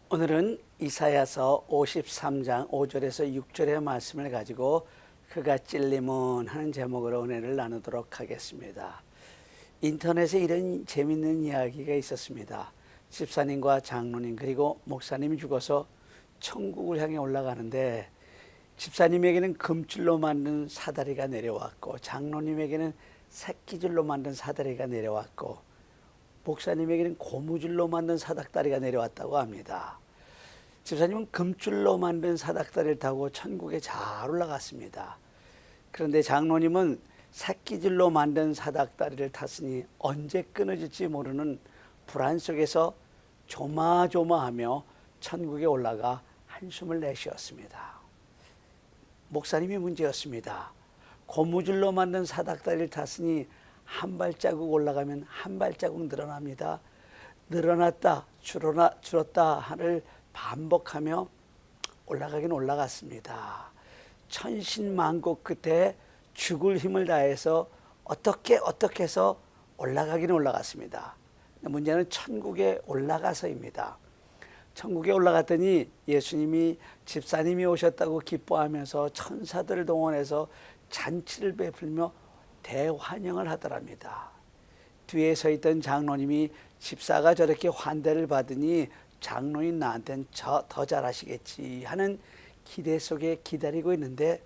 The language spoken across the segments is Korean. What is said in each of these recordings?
오늘은 이사야서 53장 5절에서 6절의 말씀을 가지고 그가 찔림은 하는 제목으로 은혜를 나누도록 하겠습니다. 인터넷에 이런 재밌는 이야기가 있었습니다. 집사님과 장로님 그리고 목사님이 죽어서 천국을 향해 올라가는데 집사님에게는 금줄로 만든 사다리가 내려왔고 장로님에게는 새끼줄로 만든 사다리가 내려왔고 목사님에게는 고무줄로 만든 사닥다리가 내려왔다고 합니다. 집사님은 금줄로 만든 사닥다리를 타고 천국에 잘 올라갔습니다. 그런데 장로님은 새끼줄로 만든 사닥다리를 탔으니 언제 끊어질지 모르는 불안 속에서 조마조마하며 천국에 올라가 한숨을 내쉬었습니다. 목사님이 문제였습니다. 고무줄로 만든 사닥다리를 탔으니 한 발자국 올라가면 한 발자국 늘어납니다. 늘어났다 줄었다 하를 반복하며 올라가긴 올라갔습니다. 천신만고 끝에 죽을 힘을 다해서 어떻게 해서 올라가긴 올라갔습니다. 문제는 천국에 올라가서입니다. 천국에 올라갔더니 예수님이 집사님이 오셨다고 기뻐하면서 천사들을 동원해서 잔치를 베풀며 대환영을 하더랍니다. 뒤에 서 있던 장로님이 집사가 저렇게 환대를 받으니 장로인 나한테는 더 잘하시겠지 하는 기대 속에 기다리고 있는데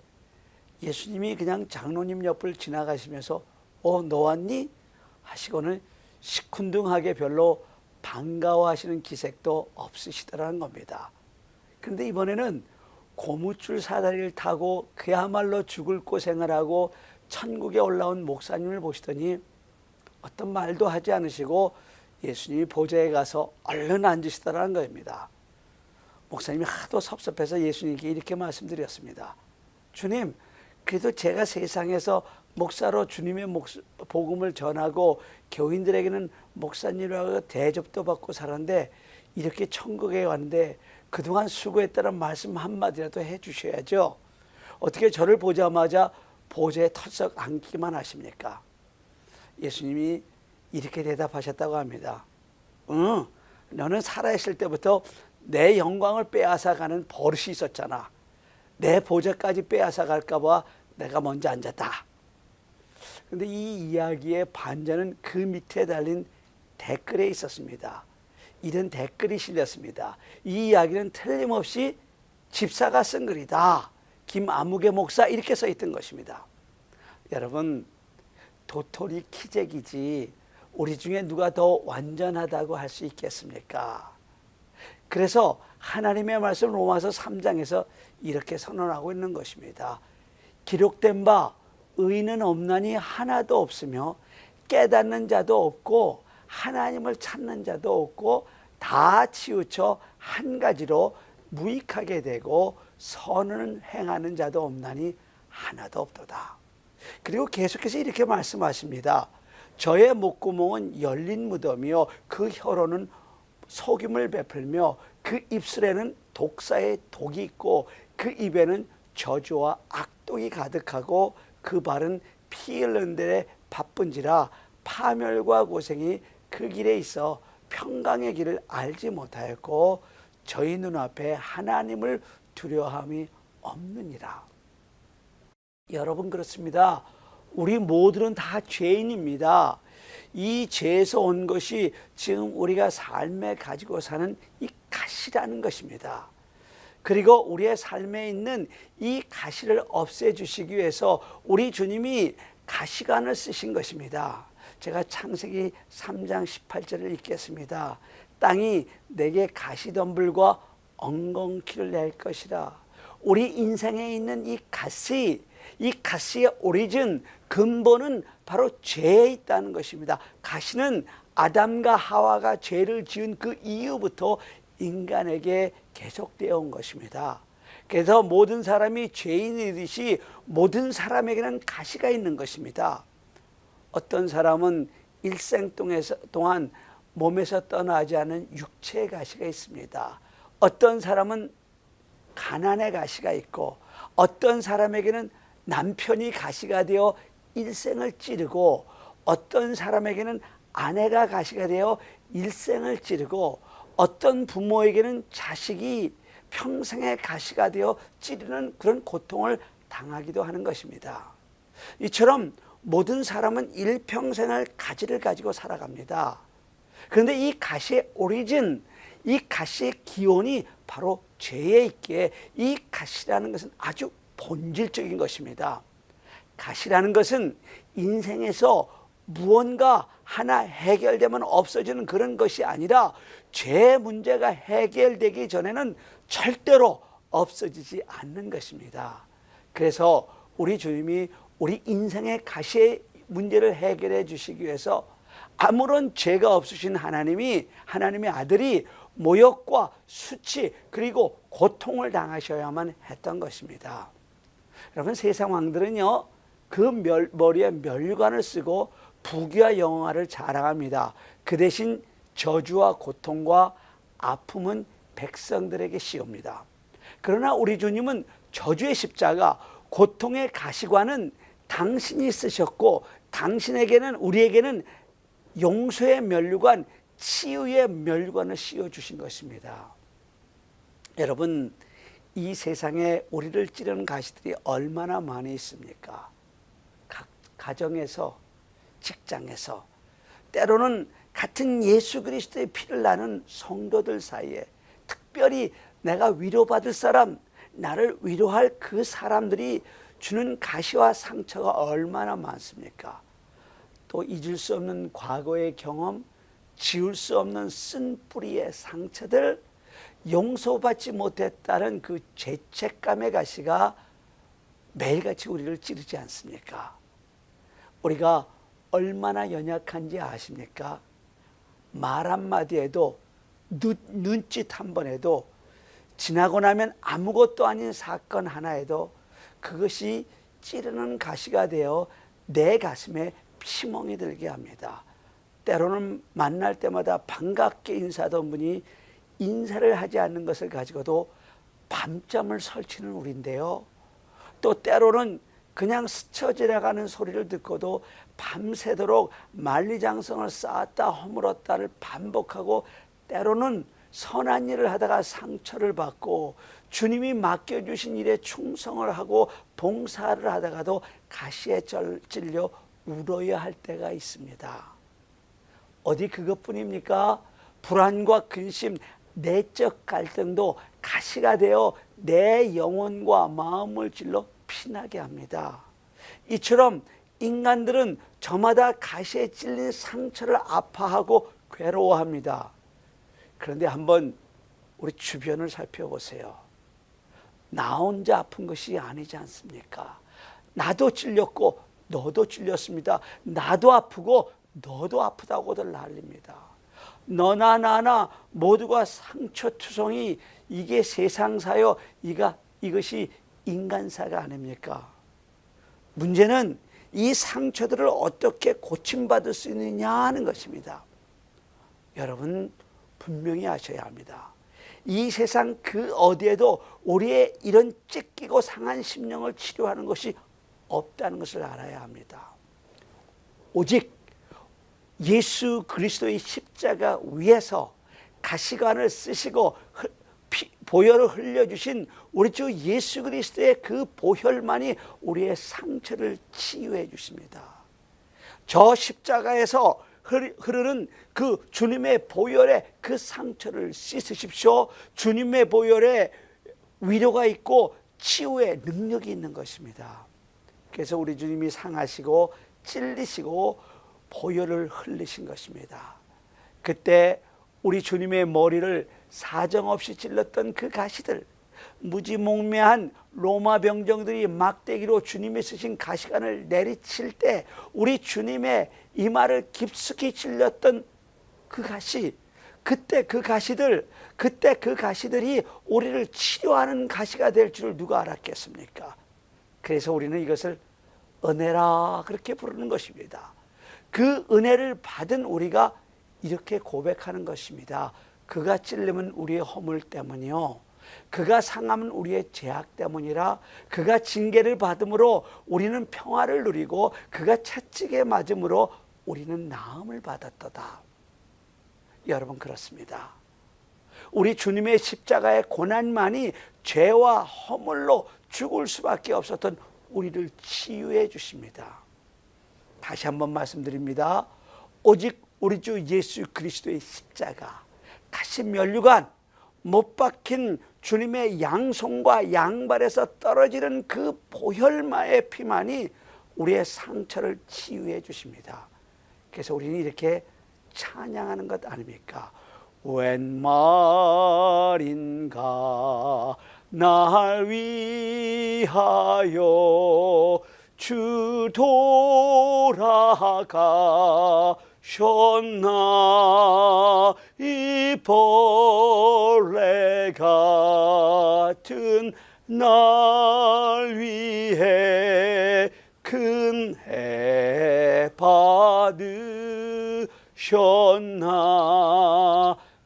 예수님이 그냥 장로님 옆을 지나가시면서 너 왔니? 하시고는 시큰둥하게 별로 반가워하시는 기색도 없으시더라는 겁니다. 그런데 이번에는 고무줄 사다리를 타고 그야말로 죽을 고생을 하고 천국에 올라온 목사님을 보시더니 어떤 말도 하지 않으시고 예수님이 보좌에 가서 얼른 앉으시더라는 겁니다. 목사님이 하도 섭섭해서 예수님께 이렇게 말씀드렸습니다. 주님, 그래도 제가 세상에서 목사로 주님의 복음을 전하고 교인들에게는 목사님이라고 대접도 받고 살았는데 이렇게 천국에 왔는데 그동안 수고했다는 말씀 한마디라도 해 주셔야죠. 어떻게 저를 보자마자 보좌에 털썩 앉기만 하십니까? 예수님이 이렇게 대답하셨다고 합니다. 너는 살아있을 때부터 내 영광을 빼앗아가는 버릇이 있었잖아. 내 보좌까지 빼앗아갈까 봐 내가 먼저 앉았다. 그런데 이 이야기의 반전은 그 밑에 달린 댓글에 있었습니다. 이런 댓글이 실렸습니다. 이 이야기는 틀림없이 집사가 쓴 글이다. 김아무개 목사 이렇게 써 있던 것입니다. 여러분, 도토리 키재기지 우리 중에 누가 더 완전하다고 할 수 있겠습니까? 그래서 하나님의 말씀 로마서 3장에서 이렇게 선언하고 있는 것입니다. 기록된 바 의인은 없나니 하나도 없으며 깨닫는 자도 없고 하나님을 찾는 자도 없고 다 치우쳐 한 가지로 무익하게 되고 선을 행하는 자도 없나니 하나도 없도다. 그리고 계속해서 이렇게 말씀하십니다. 저의 목구멍은 열린 무덤이요 그 혀로는 속임을 베풀며 그 입술에는 독사의 독이 있고 그 입에는 저주와 악독이 가득하고 그 발은 피 흘리는 데 바쁜지라 파멸과 고생이 그 길에 있어 평강의 길을 알지 못하였고 저희 눈앞에 하나님을 두려워함이 없느니라. 여러분, 그렇습니다. 우리 모두는 다 죄인입니다. 이 죄에서 온 것이 지금 우리가 삶에 가지고 사는 이 가시라는 것입니다. 그리고 우리의 삶에 있는 이 가시를 없애주시기 위해서 우리 주님이 가시관을 쓰신 것입니다. 제가 창세기 3장 18절을 읽겠습니다. 땅이 내게 가시덤불과 엉겅퀴를 낼 것이라. 우리 인생에 있는 이 가시의 오리진 근본은 바로 죄에 있다는 것입니다. 가시는 아담과 하와가 죄를 지은 그 이후부터 인간에게 계속되어 온 것입니다. 그래서 모든 사람이 죄인이듯이 모든 사람에게는 가시가 있는 것입니다. 어떤 사람은 일생 동안 몸에서 떠나지 않은 육체의 가시가 있습니다. 어떤 사람은 가난의 가시가 있고 어떤 사람에게는 남편이 가시가 되어 일생을 찌르고 어떤 사람에게는 아내가 가시가 되어 일생을 찌르고 어떤 부모에게는 자식이 평생의 가시가 되어 찌르는 그런 고통을 당하기도 하는 것입니다. 이처럼 모든 사람은 일평생을 가시를 가지고 살아갑니다. 그런데 이 가시의 오리진, 이 가시의 기원이 바로 죄에 있기에 이 가시라는 것은 아주 본질적인 것입니다. 가시라는 것은 인생에서 무언가 하나 해결되면 없어지는 그런 것이 아니라 죄 문제가 해결되기 전에는 절대로 없어지지 않는 것입니다. 그래서 우리 주님이 우리 인생의 가시의 문제를 해결해 주시기 위해서 아무런 죄가 없으신 하나님의 아들이 모욕과 수치 그리고 고통을 당하셔야만 했던 것입니다. 여러분, 세상 왕들은요, 그 머리에 면류관을 쓰고 부귀와 영화를 자랑합니다. 그 대신 저주와 고통과 아픔은 백성들에게 씌웁니다. 그러나 우리 주님은 저주의 십자가, 고통의 가시관은 당신이 쓰셨고, 당신에게는, 우리에게는 용서의 면류관, 치유의 면류관을 씌워주신 것입니다. 여러분, 이 세상에 우리를 찌르는 가시들이 얼마나 많이 있습니까? 각 가정에서, 직장에서, 때로는 같은 예수 그리스도의 피를 나는 성도들 사이에, 특별히 내가 위로받을 사람, 나를 위로할 그 사람들이 주는 가시와 상처가 얼마나 많습니까? 또 잊을 수 없는 과거의 경험, 지울 수 없는 쓴뿌리의 상처들, 용서받지 못했다는 그 죄책감의 가시가 매일같이 우리를 찌르지 않습니까? 우리가 얼마나 연약한지 아십니까? 말 한마디에도, 눈짓 한 번에도, 지나고 나면 아무것도 아닌 사건 하나에도 그것이 찌르는 가시가 되어 내 가슴에 피멍이 들게 합니다. 때로는 만날 때마다 반갑게 인사하던 분이 인사를 하지 않는 것을 가지고도 밤잠을 설치는 우리인데요. 또 때로는 그냥 스쳐 지나가는 소리를 듣고도 밤새도록 만리장성을 쌓았다 허물었다를 반복하고, 때로는 선한 일을 하다가 상처를 받고 주님이 맡겨주신 일에 충성을 하고 봉사를 하다가도 가시에 찔려 울어야 할 때가 있습니다. 어디 그것뿐입니까? 불안과 근심, 내적 갈등도 가시가 되어 내 영혼과 마음을 찔러 피나게 합니다. 이처럼 인간들은 저마다 가시에 찔린 상처를 아파하고 괴로워합니다. 그런데 한번 우리 주변을 살펴보세요. 나 혼자 아픈 것이 아니지 않습니까? 나도 찔렸고 너도 찔렸습니다. 나도 아프고 너도 아프다고들 난립니다. 너나 나나 모두가 상처투성이, 이게 세상사요, 이것이 인간사가 아닙니까? 문제는 이 상처들을 어떻게 고침받을 수 있느냐 하는 것입니다. 여러분, 분명히 아셔야 합니다. 이 세상 그 어디에도 우리의 이런 찢기고 상한 심령을 치료하는 것이 없다는 것을 알아야 합니다. 오직 예수 그리스도의 십자가 위에서 가시관을 쓰시고 보혈을 흘려주신 우리 주 예수 그리스도의 그 보혈만이 우리의 상처를 치유해 주십니다. 저 십자가에서 흐르는 그 주님의 보혈에 그 상처를 씻으십시오. 주님의 보혈에 위로가 있고 치유의 능력이 있는 것입니다. 그래서 우리 주님이 상하시고 찔리시고 보혈을 흘리신 것입니다. 그때 우리 주님의 머리를 사정없이 찔렀던 그 가시들, 무지몽매한 로마 병정들이 막대기로 주님이 쓰신 가시관을 내리칠 때 우리 주님의 이마를 깊숙이 찔렸던 그 가시, 그때 그 가시들이 우리를 치료하는 가시가 될 줄을 누가 알았겠습니까? 그래서 우리는 이것을 은혜라 그렇게 부르는 것입니다. 그 은혜를 받은 우리가 이렇게 고백하는 것입니다. 그가 찔림은 우리의 허물 때문이요, 그가 상함은 우리의 죄악 때문이라. 그가 징계를 받음으로 우리는 평화를 누리고 그가 채찍에 맞음으로 우리는 나음을 받았도다. 여러분, 그렇습니다. 우리 주님의 십자가의 고난만이 죄와 허물로 죽을 수밖에 없었던 우리를 치유해 주십니다. 다시 한번 말씀드립니다. 오직 우리 주 예수 그리스도의 십자가, 가시 면류관, 못 박힌 주님의 양손과 양발에서 떨어지는 그 보혈마의 피만이 우리의 상처를 치유해 주십니다. 그래서 우리는 이렇게 찬양하는 것 아닙니까? 웬 말인가 날 위하여 주 돌아가셨나. 이 벌레 같은 날 위해 큰 해 받으셨나.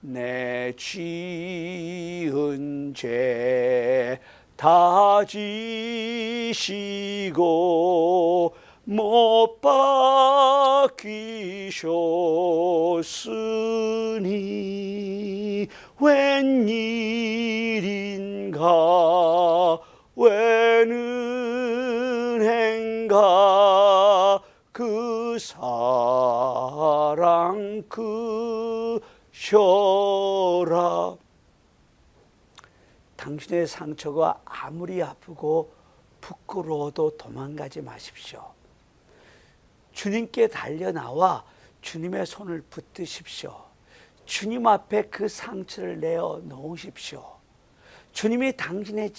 내 지은 죄 다 지시고 못 박히셨으니 웬일인가 웬 은행가 그 사랑 크셔라. 당신의 상처가 아무리 아프고 부끄러워도 도망가지 마십시오. 주님께 달려나와 주님의 손을 붙드십시오. 주님 앞에 그 상처를 내어 놓으십시오. 주님이 당신의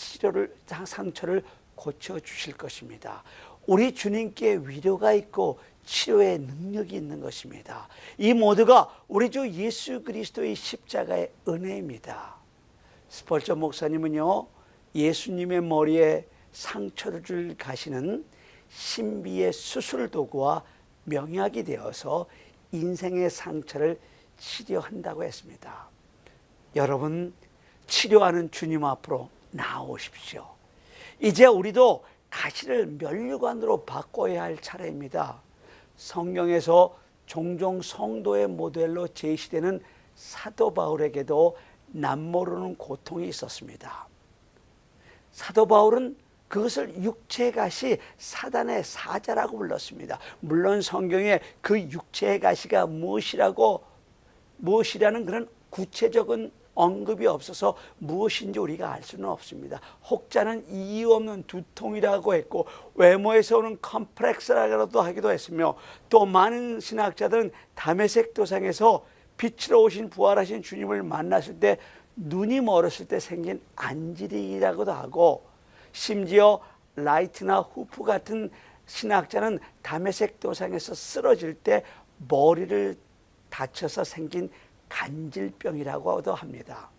상처를 고쳐주실 것입니다. 우리 주님께 위로가 있고 치료의 능력이 있는 것입니다. 이 모두가 우리 주 예수 그리스도의 십자가의 은혜입니다. 스펄저 목사님은요, 예수님의 머리에 상처를 줄 가시는 신비의 수술 도구와 명약이 되어서 인생의 상처를 치료한다고 했습니다. 여러분, 치료하는 주님 앞으로 나오십시오. 이제 우리도 가시를 면류관으로 바꿔야 할 차례입니다. 성경에서 종종 성도의 모델로 제시되는 사도 바울에게도 남모르는 고통이 있었습니다. 사도 바울은 그것을 육체의 가시, 사단의 사자라고 불렀습니다. 물론 성경에 그 육체의 가시가 무엇이라는 그런 구체적인 언급이 없어서 무엇인지 우리가 알 수는 없습니다. 혹자는 이유 없는 두통이라고 했고, 외모에서 오는 컴플렉스라고도 하기도 했으며, 또 많은 신학자들은 다메섹 도상에서 빛으로 오신 부활하신 주님을 만났을 때 눈이 멀었을 때 생긴 안질이라고도 하고, 심지어 라이트나 후프 같은 신학자는 다메섹 도상에서 쓰러질 때 머리를 다쳐서 생긴 간질병이라고도 합니다.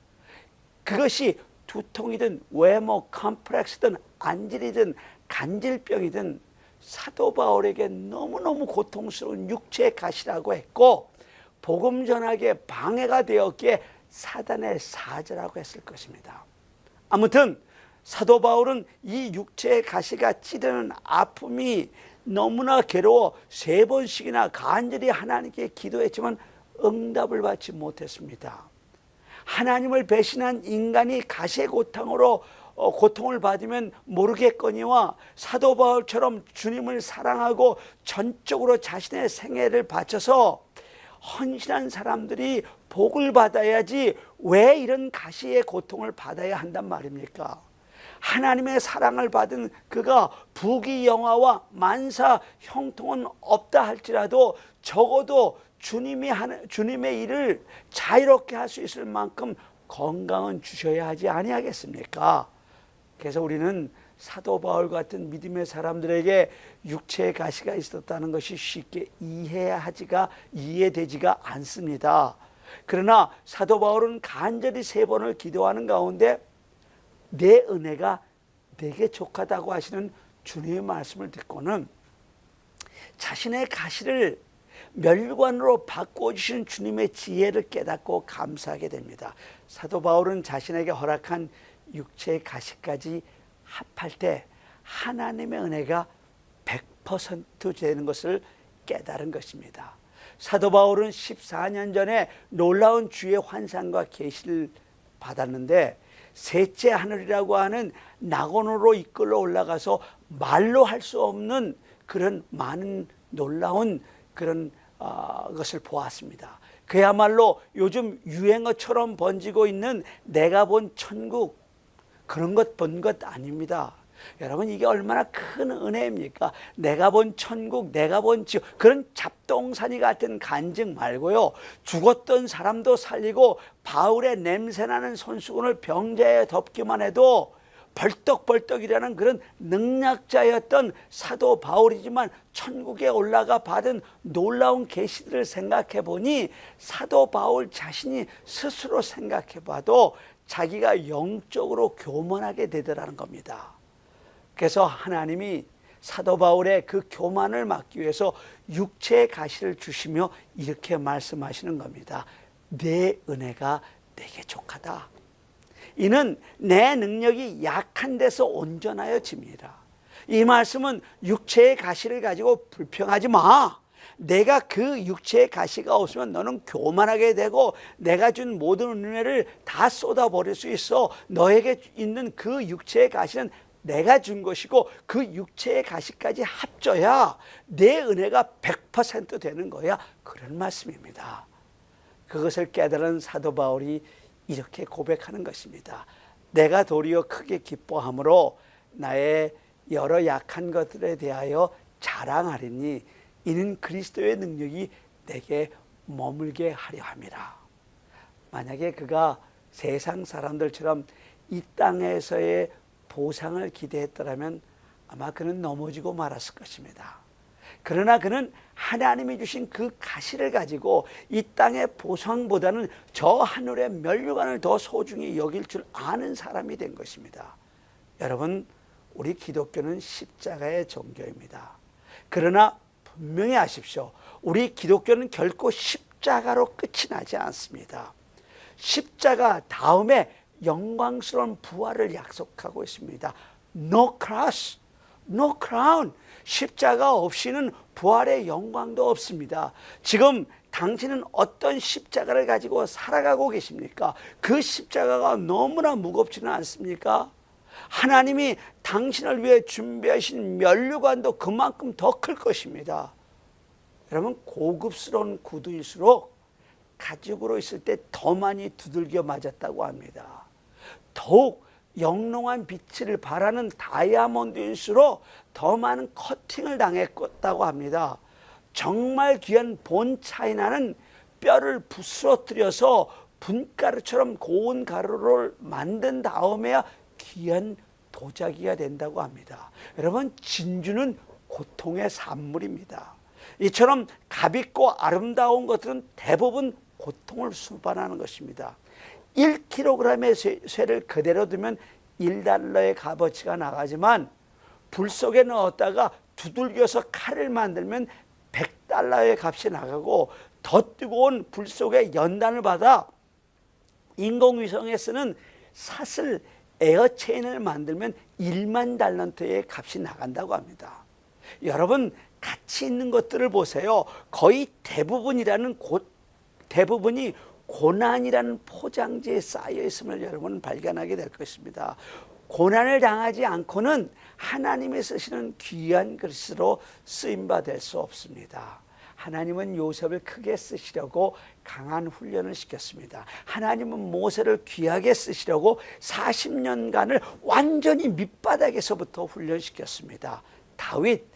그것이 두통이든 외모 컴플렉스든 안질이든 간질병이든 사도 바울에게 너무너무 고통스러운 육체의 가시라고 했고, 복음 전하기에 방해가 되었기에 사단의 사자라고 했을 것입니다. 아무튼 사도 바울은 이 육체의 가시가 찌르는 아픔이 너무나 괴로워 3번씩이나 간절히 하나님께 기도했지만 응답을 받지 못했습니다. 하나님을 배신한 인간이 가시의 고통을 받으면 모르겠거니와, 사도 바울처럼 주님을 사랑하고 전적으로 자신의 생애를 바쳐서 헌신한 사람들이 복을 받아야지 왜 이런 가시의 고통을 받아야 한단 말입니까? 하나님의 사랑을 받은 그가 부귀영화와 만사 형통은 없다 할지라도 적어도 주님의 일을 자유롭게 할 수 있을 만큼 건강은 주셔야 하지 아니하겠습니까? 그래서 우리는 사도 바울 같은 믿음의 사람들에게 육체의 가시가 있었다는 것이 쉽게 이해되지가 않습니다. 그러나 사도 바울은 간절히 3번을 기도하는 가운데 내 은혜가 내게 족하다고 하시는 주님의 말씀을 듣고는 자신의 가시를 면류관으로 바꿔주시는 주님의 지혜를 깨닫고 감사하게 됩니다. 사도 바울은 자신에게 허락한 육체의 가시까지 합할 때 하나님의 은혜가 100% 되는 것을 깨달은 것입니다. 사도 바울은 14년 전에 놀라운 주의 환상과 계시를 받았는데 셋째 하늘이라고 하는 낙원으로 이끌러 올라가서 말로 할 수 없는 그런 많은 놀라운 그런 것을 보았습니다. 그야말로 요즘 유행어처럼 번지고 있는 내가 본 천국, 그런 것 본 것 아닙니다. 여러분, 이게 얼마나 큰 은혜입니까? 내가 본 천국, 내가 본 지옥, 그런 잡동사니 같은 간증 말고요, 죽었던 사람도 살리고 바울의 냄새나는 손수건을 병자에 덮기만 해도 벌떡벌떡이라는 그런 능력자였던 사도 바울이지만 천국에 올라가 받은 놀라운 계시들을 생각해 보니 사도 바울 자신이 스스로 생각해 봐도 자기가 영적으로 교만하게 되더라는 겁니다. 그래서 하나님이 사도 바울의 그 교만을 막기 위해서 육체의 가시를 주시며 이렇게 말씀하시는 겁니다. 내 은혜가 내게 족하다. 이는 내 능력이 약한 데서 온전하여 짐이라. 이 말씀은 육체의 가시를 가지고 불평하지 마. 내가 그 육체의 가시가 없으면 너는 교만하게 되고 내가 준 모든 은혜를 다 쏟아버릴 수 있어. 너에게 있는 그 육체의 가시는 내가 준 것이고 그 육체의 가시까지 합쳐야 내 은혜가 100% 되는 거야. 그런 말씀입니다. 그것을 깨달은 사도 바울이 이렇게 고백하는 것입니다. 내가 도리어 크게 기뻐함으로 나의 여러 약한 것들에 대하여 자랑하리니 이는 그리스도의 능력이 내게 머물게 하려 함이라. 만약에 그가 세상 사람들처럼 이 땅에서의 보상을 기대했더라면 아마 그는 넘어지고 말았을 것입니다. 그러나 그는 하나님이 주신 그 가시를 가지고 이 땅의 보상보다는 저 하늘의 면류관을 더 소중히 여길 줄 아는 사람이 된 것입니다. 여러분, 우리 기독교는 십자가의 종교입니다. 그러나 분명히 아십시오. 우리 기독교는 결코 십자가로 끝이 나지 않습니다. 십자가 다음에 영광스러운 부활을 약속하고 있습니다. No cross, no crown. 십자가 없이는 부활의 영광도 없습니다. 지금 당신은 어떤 십자가를 가지고 살아가고 계십니까? 그 십자가가 너무나 무겁지는 않습니까? 하나님이 당신을 위해 준비하신 면류관도 그만큼 더 클 것입니다. 여러분, 고급스러운 구두일수록 가죽으로 있을 때 더 많이 두들겨 맞았다고 합니다. 더욱 영롱한 빛을 발하는 다이아몬드일수록 더 많은 커팅을 당했다고 합니다. 정말 귀한 본 차이나는 뼈를 부스러뜨려서 분가루처럼 고운 가루를 만든 다음에야 귀한 도자기가 된다고 합니다. 여러분, 진주는 고통의 산물입니다. 이처럼 값있고 아름다운 것들은 대부분 고통을 수반하는 것입니다. 1kg의 쇠를 그대로 두면 $1의 값어치가 나가지만 불 속에 넣었다가 두들겨서 칼을 만들면 $100의 값이 나가고 더 뜨거운 불 속에 연단을 받아 인공위성에 쓰는 사슬 에어체인을 만들면 $10,000,000의 값이 나간다고 합니다. 여러분, 가치 있는 것들을 보세요. 거의 대부분이 고난이라는 포장지에 쌓여 있음을 여러분은 발견하게 될 것입니다. 고난을 당하지 않고는 하나님이 쓰시는 귀한 그릇으로 쓰임받을 수 없습니다. 하나님은 요셉을 크게 쓰시려고 강한 훈련을 시켰습니다. 하나님은 모세를 귀하게 쓰시려고 40년간을 완전히 밑바닥에서부터 훈련시켰습니다. 다윗,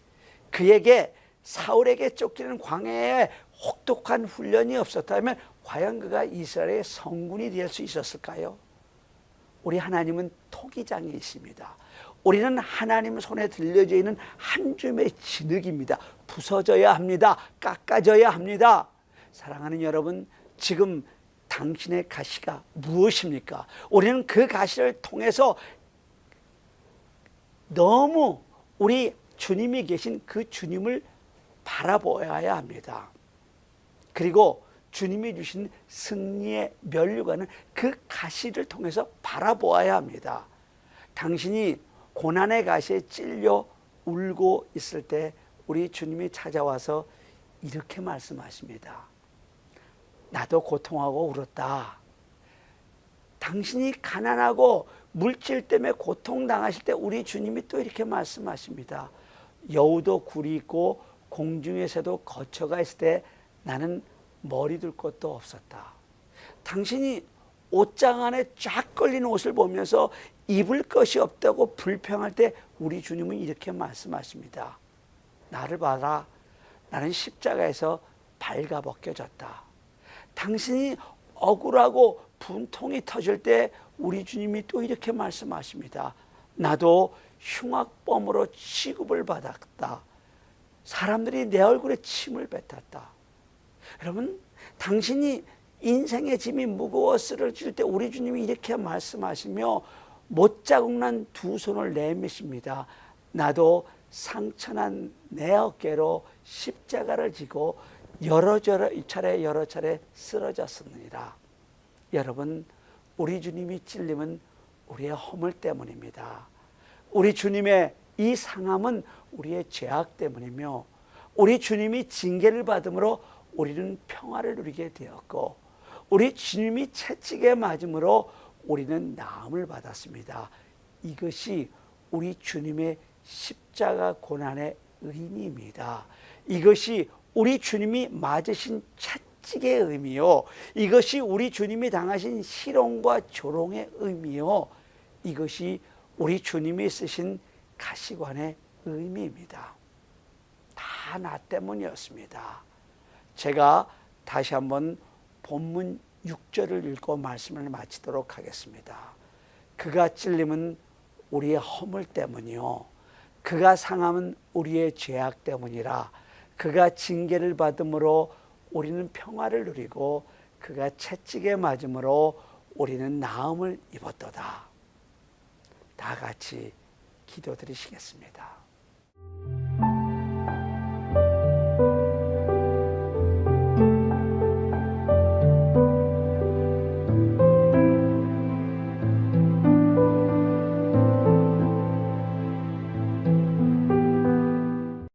그에게 사울에게 쫓기는 광야에 혹독한 훈련이 없었다면 과연 그가 이스라엘의 성군이 될 수 있었을까요? 우리 하나님은 토기장이십니다. 우리는 하나님 손에 들려져 있는 한 줌의 진흙입니다. 부서져야 합니다. 깎아져야 합니다. 사랑하는 여러분, 지금 당신의 가시가 무엇입니까? 우리는 그 가시를 통해서 너무 우리 주님이 계신 그 주님을 바라보아야 합니다. 그리고 주님이 주신 승리의 면류관은 그 가시를 통해서 바라보아야 합니다. 당신이 고난의 가시에 찔려 울고 있을 때 우리 주님이 찾아와서 이렇게 말씀하십니다. 나도 고통하고 울었다. 당신이 가난하고 물질 때문에 고통당하실 때 우리 주님이 또 이렇게 말씀하십니다. 여우도 굴이 있고 공중에서도 거처가 있을 때 나는 머리 둘 곳도 없었다. 당신이 옷장 안에 쫙 걸린 옷을 보면서 입을 것이 없다고 불평할 때 우리 주님은 이렇게 말씀하십니다. 나를 봐라. 나는 십자가에서 발가벗겨졌다. 당신이 억울하고 분통이 터질 때 우리 주님이 또 이렇게 말씀하십니다. 나도 흉악범으로 취급을 받았다. 사람들이 내 얼굴에 침을 뱉었다. 여러분, 당신이 인생의 짐이 무거워 쓰러질 때 우리 주님이 이렇게 말씀하시며 못자국난 두 손을 내미십니다. 나도 상처난 내 어깨로 십자가를 지고 여러 차례 쓰러졌습니다. 여러분, 우리 주님이 찔림은 우리의 허물 때문입니다. 우리 주님의 이 상함은 우리의 죄악 때문이며 우리 주님이 징계를 받음으로 우리는 평화를 누리게 되었고 우리 주님이 채찍에 맞음으로 우리는 나음을 받았습니다. 이것이 우리 주님의 십자가 고난의 의미입니다. 이것이 우리 주님이 맞으신 채찍의 의미요, 이것이 우리 주님이 당하신 희롱과 조롱의 의미요, 이것이 우리 주님이 쓰신 가시관의 의미입니다. 다 나 때문이었습니다. 제가 다시 한번 본문 6절을 읽고 말씀을 마치도록 하겠습니다. 그가 찔림은 우리의 허물 때문이요, 그가 상함은 우리의 죄악 때문이라. 그가 징계를 받음으로 우리는 평화를 누리고 그가 채찍에 맞음으로 우리는 나음을 입었도다. 다 같이 기도드리시겠습니다.